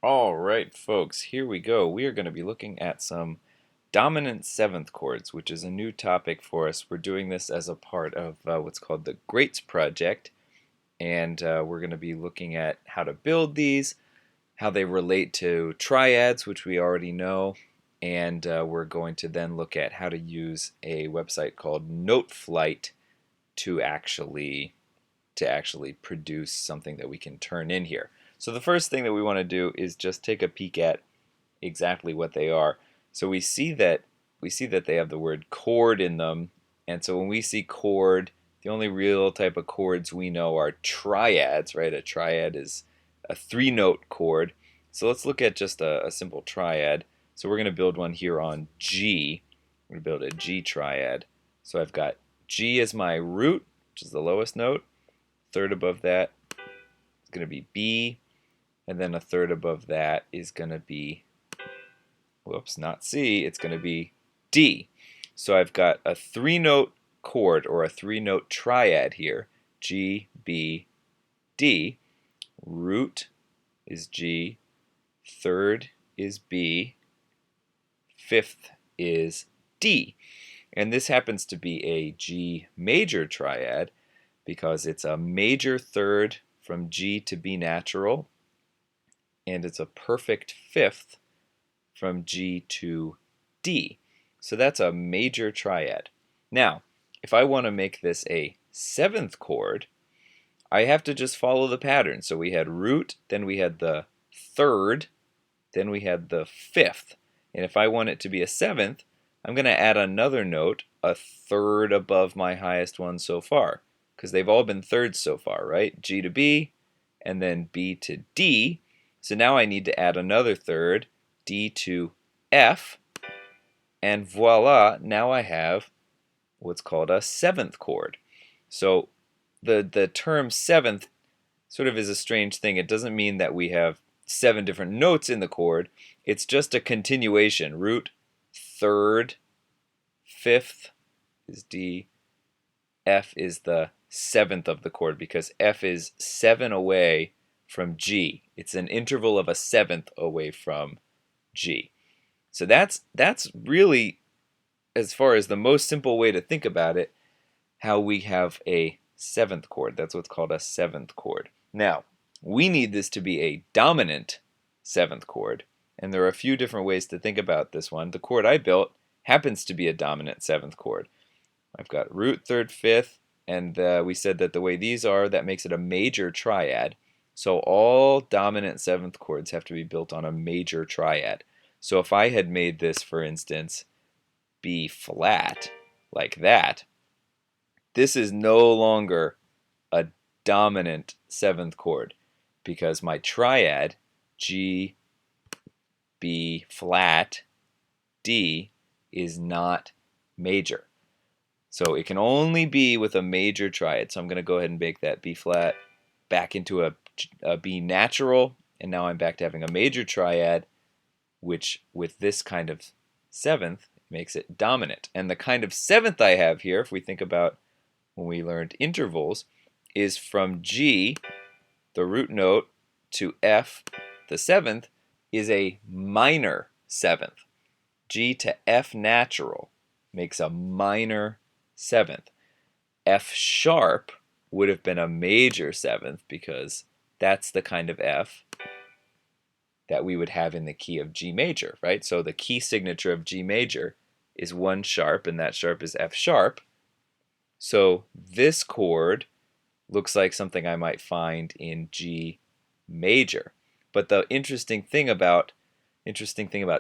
All right, folks, here we go. We are going to be looking at some dominant seventh chords, which is a new topic for us. We're doing this as a part of what's called the Greats Project, and we're going to be looking at how to build these, how they relate to triads, which we already know, and we're going to then look at how to use a website called Noteflight to actually produce something that we can turn in here. So the first thing that we want to do is just take a peek at exactly what they are. So we see that they have the word chord in them, and so when we see chord, the only real type of chords we know are triads, right? A triad is a three-note chord. So let's look at just a simple triad. So we're going to build one here on G. We're going to build a G triad. So I've got G as my root, which is the lowest note. Third above that is going to be B, and then a third above that is going to be, whoops, not C, it's going to be D. So I've got a three-note chord or a three-note triad here, G, B, D. Root is G, third is B, fifth is D. And this happens to be a G major triad because it's a major third from G to B natural, and it's a perfect fifth from G to D. So that's a major triad. Now, if I want to make this a seventh chord, I have to just follow the pattern. So we had root, then we had the third, then we had the fifth. And if I want it to be a seventh, I'm going to add another note, a third above my highest one so far, because they've all been thirds so far, right? G to B, and then B to D. So now I need to add another third, D to F, and voila, now I have what's called a seventh chord. So the term seventh sort of is a strange thing. It doesn't mean that we have 7 different notes in the chord. It's just a continuation. Root, third, fifth is D, F is the seventh of the chord because F is 7 away from G. It's an interval of a seventh away from G. So that's really, as far as the most simple way to think about it, how we have a seventh chord. That's what's called a seventh chord. Now, we need this to be a dominant seventh chord, and there are a few different ways to think about this one. The chord I built happens to be a dominant seventh chord. I've got root, third, fifth, and we said that the way these are, that makes it a major triad. So all dominant seventh chords have to be built on a major triad. So if I had made this, for instance, B flat, like that, this is no longer a dominant seventh chord because my triad, G, B flat, D, is not major. So it can only be with a major triad. So I'm going to go ahead and make that B flat back into a B natural, and now I'm back to having a major triad, which with this kind of seventh makes it dominant. And the kind of seventh I have here, if we think about when we learned intervals, is from G, the root note, to F, the seventh, is a minor seventh. G to F natural makes a minor seventh. F sharp would have been a major seventh because that's the kind of F that we would have in the key of G major, right? So the key signature of G major is 1 sharp, and that sharp is F sharp. So this chord looks like something I might find in G major. But the interesting thing about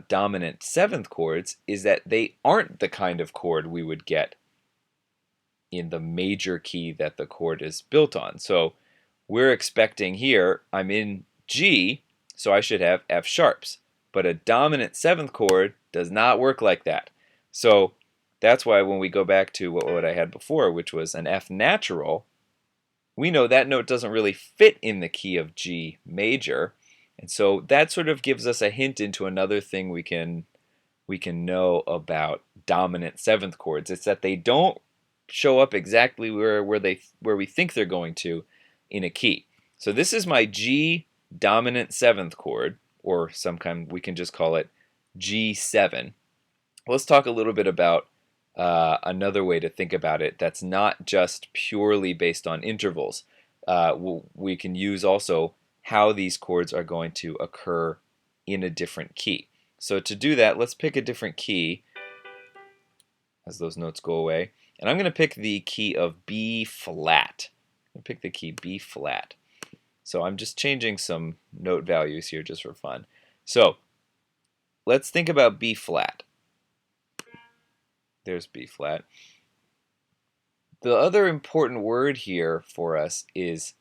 dominant seventh chords is that they aren't the kind of chord we would get in the major key that the chord is built on. So we're expecting here, I'm in G, so I should have F sharps. But a dominant seventh chord does not work like that. So that's why when we go back to what I had before, which was an F natural, we know that note doesn't really fit in the key of G major. And so that sort of gives us a hint into another thing we can know about dominant seventh chords. It's that they don't show up exactly where we think they're going to in a key. So this is my G dominant seventh chord. or we can just call it G7. Let's talk a little bit about another way to think about it that's not just purely based on intervals. We can use also how these chords are going to occur in a different key. So to do that, let's pick a different key as those notes go away. And I'm going to pick the key of B flat. I'm going to pick the key B flat. So I'm just changing some note values here just for fun. So let's think about B flat. There's B flat. The other important word here for us is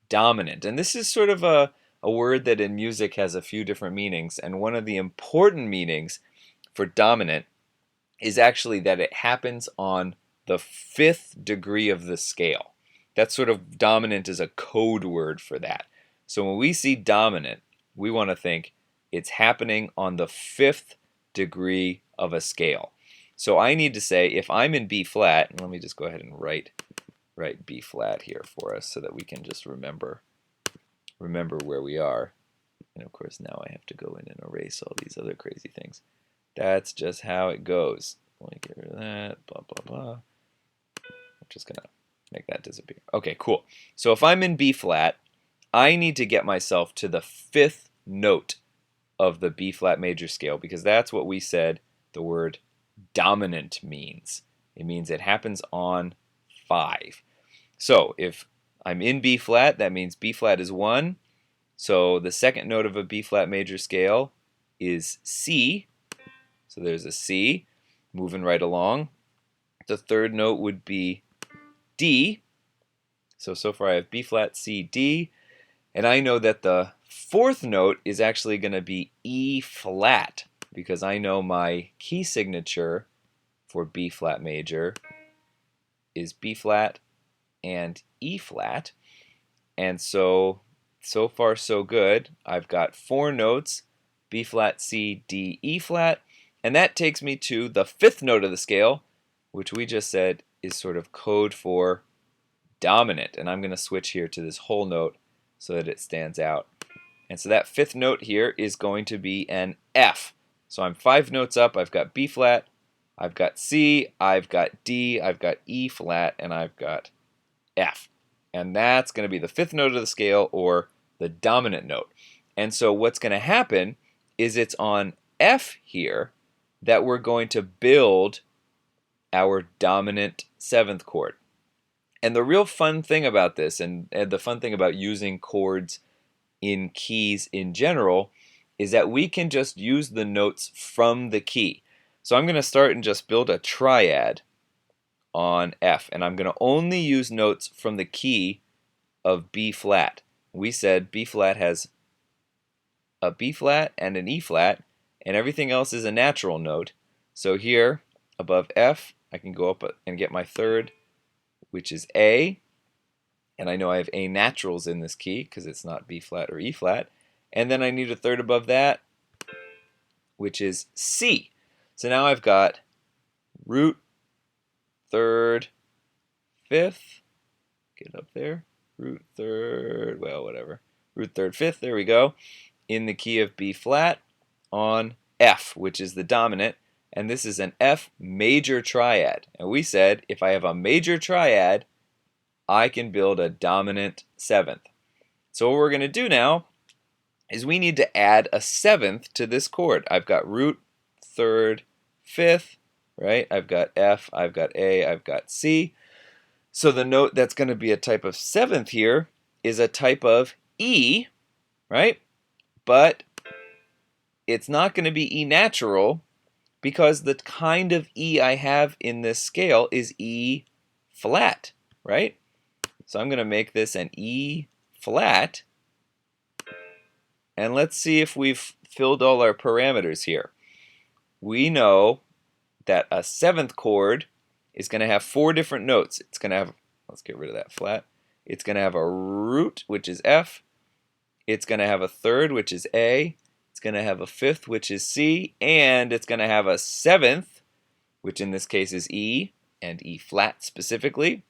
dominant. And this is sort of a word that in music has a few different meanings. And one of the important meanings for dominant is actually that it happens on the 5th degree of the scale. That's sort of dominant is a code word for that. So when we see dominant, we want to think it's happening on the 5th degree of a scale. So I need to say if I'm in B flat, and let me just go ahead and write B flat here for us so that we can just remember where we are. And of course now I have to go in and erase all these other crazy things. That's just how it goes. Let me get rid of that, blah, blah, blah. I'm just going to make that disappear. Okay, cool. So if I'm in B flat, I need to get myself to the 5th note of the B flat major scale because that's what we said the word dominant means. It means it happens on 5. So if I'm in B flat, that means B flat is 1. So the second note of a B flat major scale is C. So there's a C, moving right along. The third note would be D. So far I have B flat, C, D. And I know that the 4th note is actually going to be E flat because I know my key signature for B flat major is B flat and E flat. And so far so good. I've got 4 notes, B flat, C, D, E flat. And that takes me to the 5th note of the scale, which we just said is sort of code for dominant. And I'm going to switch here to this whole note so that it stands out. And so that 5th note here is going to be an F. So I'm 5 notes up. I've got B flat, I've got C, I've got D, I've got E flat, and I've got F. And that's going to be the 5th note of the scale, or the dominant note. And so what's going to happen is it's on F here that we're going to build our dominant 7th chord. And the real fun thing about this, and the fun thing about using chords in keys in general, is that we can just use the notes from the key. So I'm going to start and just build a triad on F, and I'm going to only use notes from the key of B flat. We said B flat has a B flat and an E flat, and everything else is a natural note. So here, above F, I can go up and get my 3rd, which is A, and I know I have A naturals in this key because it's not B flat or E flat. And then I need a 3rd above that, which is C. So now I've got root, 3rd, 5th, get up there, root, 3rd, well, whatever, root, 3rd, 5th, there we go, in the key of B flat on F, which is the dominant, and this is an F major triad. And we said if I have a major triad, I can build a dominant 7th. So what we're going to do now is we need to add a 7th to this chord. I've got root, 3rd, 5th, right? I've got F, I've got A, I've got C. So the note that's going to be a type of 7th here is a type of E, right? But it's not going to be E natural because the kind of E I have in this scale is E flat, right? So I'm going to make this an E flat. And let's see if we've filled all our parameters here. We know that a 7th chord is going to have 4 different notes. It's going to have, let's get rid of that flat. It's going to have a root, which is F. It's going to have a 3rd, which is A. It's going to have a 5th, which is C. And it's going to have a 7th, which in this case is E, and E flat specifically.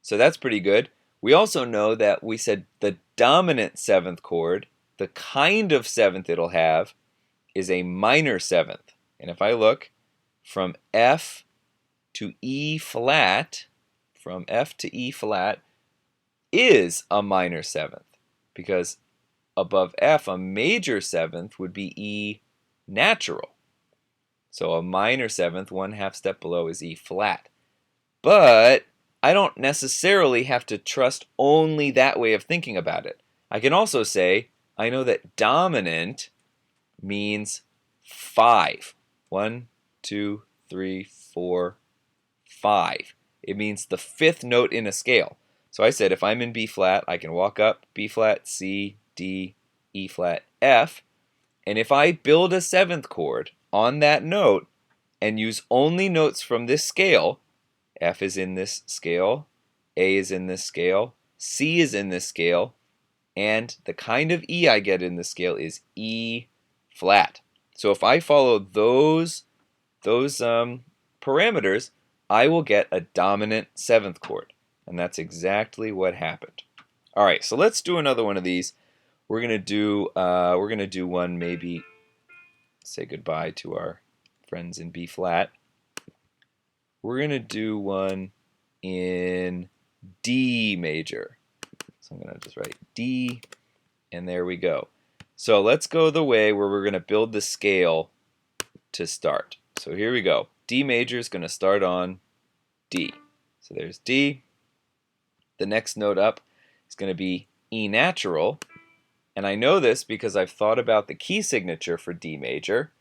So that's pretty good. We also know that we said the dominant 7th chord the kind of seventh it'll have is a minor seventh. And if I look from F to E flat, from F to E flat is a minor seventh, because above F, a major seventh would be E natural. So a minor seventh, 1/2 step below, is E flat. But I don't necessarily have to trust only that way of thinking about it. I can also say, I know that dominant means 5. 1, 2, 3, 4, 5. It means the fifth note in a scale. So I said if I'm in B flat, I can walk up B flat, C, D, E flat, F. And if I build a seventh chord on that note and use only notes from this scale, F is in this scale, A is in this scale, C is in this scale, and the kind of E I get in this scale is E flat. So if I follow those parameters, I will get a dominant seventh chord. And that's exactly what happened. All right, so let's do another one of these. We're gonna do one, maybe say goodbye to our friends in B flat. We're gonna do one in D major. So I'm gonna just write D, and there we go. So let's go the way where we're gonna build the scale to start. So here we go. D major is gonna start on D. So there's D. The next note up is gonna be E natural. And I know this because I've thought about the key signature for D major,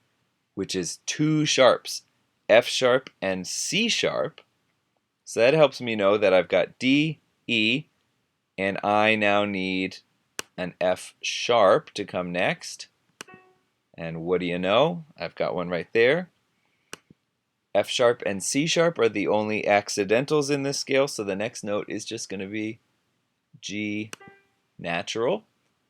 which is 2 sharps, F sharp and C sharp. So that helps me know that I've got D, E, and I now need an F sharp to come next. And what do you know? I've got one right there. F sharp and C sharp are the only accidentals in this scale, so the next note is just going to be G natural.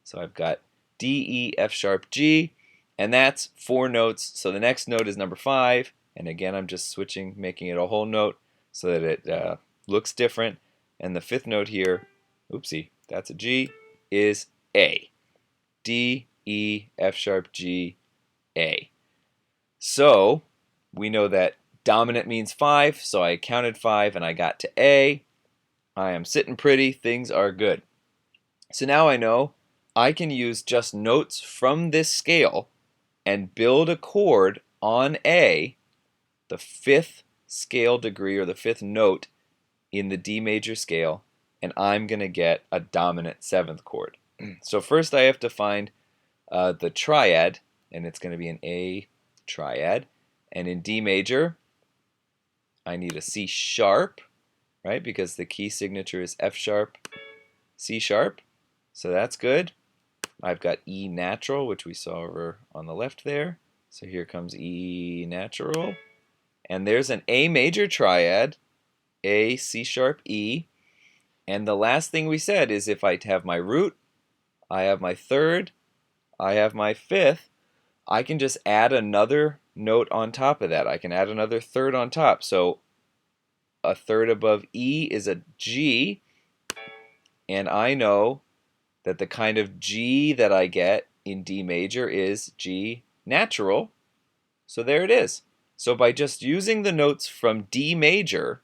So I've got D, E, F sharp, G, and that's 4 notes. So the next note is number 5, and again I'm just switching, making it a whole note so that it looks different. And the 5th note here, oopsie, that's a G, is A. D, E, F sharp, G, A. So we know that dominant means 5, so I counted 5 and I got to A. I am sitting pretty, things are good. So now I know I can use just notes from this scale and build a chord on A, the 5th scale degree or the 5th note in the D major scale, and I'm going to get a dominant 7th chord. So first I have to find the triad, and it's going to be an A triad. And in D major, I need a C sharp, right? Because the key signature is F sharp, C sharp. So that's good. I've got E natural, which we saw over on the left there. So here comes E natural. And there's an A major triad, A, C sharp, E. And the last thing we said is if I have my root, I have my 3rd, I have my 5th, I can just add another note on top of that. I can add another 3rd on top. So a 3rd above E is a G, and I know that the kind of G that I get in D major is G natural. So there it is. So by just using the notes from D major,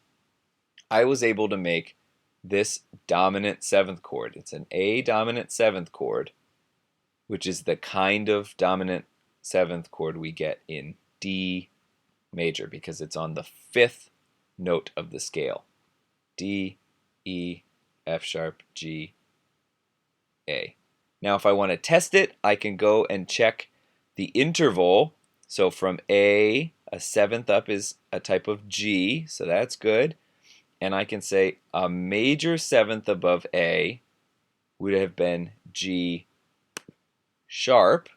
I was able to make this dominant 7th chord. It's an A dominant 7th chord, which is the kind of dominant 7th chord we get in D major because it's on the 5th note of the scale. D, E, F sharp, G, A. Now if I want to test it, I can go and check the interval. So from A 7th up is a type of G, so that's good. And I can say a major 7th above A would have been G sharp,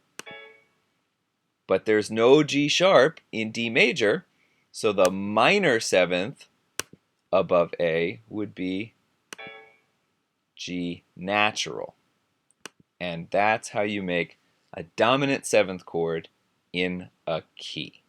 but there's no G sharp in D major, so the minor 7th above A would be G natural. And that's how you make a dominant 7th chord in a key.